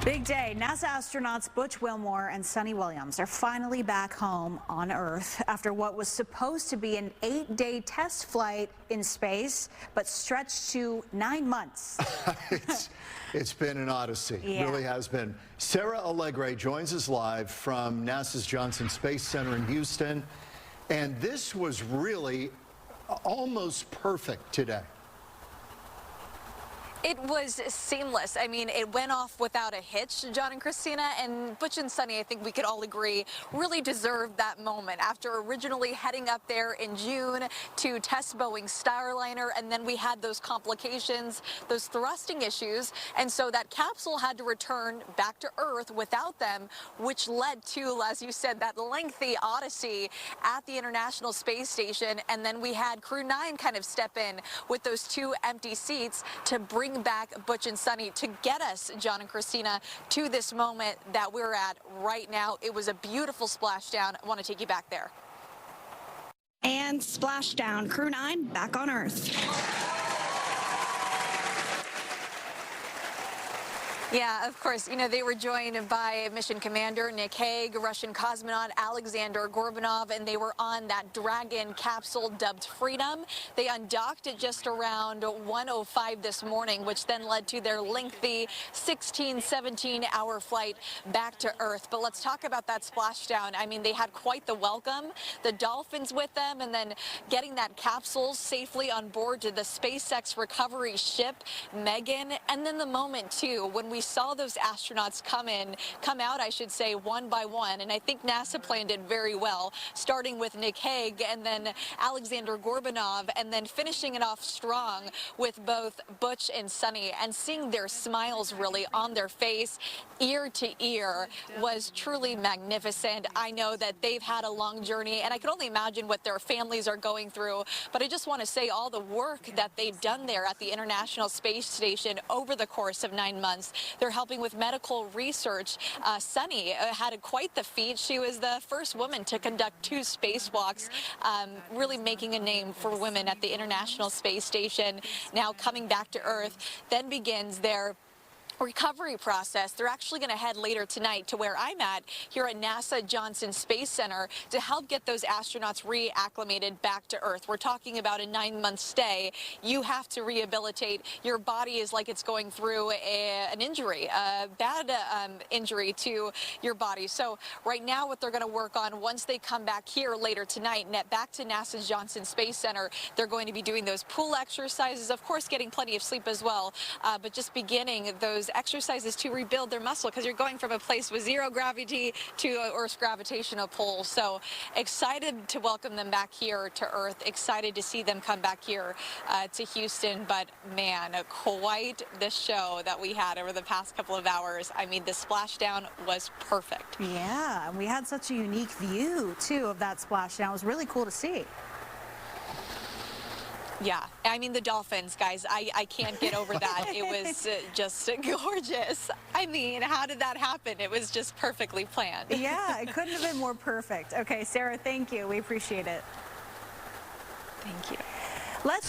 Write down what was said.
Big day. NASA astronauts Butch, Wilmore and Suni Williams are finally back home on Earth after what was supposed to be an 8-day test flight in space, but stretched to 9 months. It's been an odyssey. Yeah. It really has been. Sarah Alegre joins us live from NASA's Johnson Space Center in Houston. And this was really almost perfect today. It was seamless. I mean, it went off without a hitch, John and Christina, and Butch and Suni, I think we could all agree, really deserved that moment. After originally heading up there in June to test Boeing Starliner, and then we had those complications, those thrusting issues, and so that capsule had to return back to Earth without them, which led to, as you said, that lengthy odyssey at the International Space Station, and then we had Crew 9 kind of step in with those 2 empty seats to bring back Butch and Suni to get us, John and Christina, to this moment that we're at right now. It was a beautiful splashdown. I want to take you back there. And splashdown. Crew 9 back on Earth. Yeah, of course. You know, they were joined by Mission Commander Nick Hague, Russian cosmonaut Alexander Gorbanov, and they were on that Dragon capsule dubbed Freedom. They undocked at just around 1:05 this morning, which then led to their lengthy 16, 17-hour flight back to Earth. But let's talk about that splashdown. I mean, they had quite the welcome. The dolphins with them, and then getting that capsule safely on board to the SpaceX recovery ship, Megan, and then the moment, too, when we saw those astronauts come out, I should say, one by one. And I think NASA planned it very well, starting with Nick Hague and then Alexander Gorbanov, and then finishing it off strong with both Butch and Suni, and seeing their smiles really on their face, ear to ear, was truly magnificent. I know that they've had a long journey, and I can only imagine what their families are going through. But I just want to say all the work that they've done there at the International Space Station over the course of 9 months. They're helping with medical research. Suni had quite the feat. She was the first woman to conduct 2 spacewalks, really making a name for women at the International Space Station. Now coming back to Earth, then begins their recovery process. They're actually going to head later tonight to where I'm at here at NASA Johnson Space Center to help get those astronauts reacclimated back to Earth. We're talking about a 9-month stay. You have to rehabilitate. Your body is like it's going through an injury, a bad injury to your body. So right now what they're going to work on once they come back here later tonight, back to NASA's Johnson Space Center, they're going to be doing those pool exercises, of course getting plenty of sleep as well, but just beginning those exercises to rebuild their muscle, because you're going from a place with 0 gravity to Earth's gravitational pull. So excited to welcome them back here to Earth, excited to see them come back here to Houston. But man, quite the show that we had over the past couple of hours. I mean, the splashdown was perfect. Yeah, and we had such a unique view too of that splashdown. It was really cool to see. Yeah, I mean, the dolphins, guys, I can't get over that. It was just gorgeous. I mean, how did that happen? It was just perfectly planned. Yeah, it couldn't have been more perfect. Okay, Sarah, thank you. We appreciate it. Thank you. Let's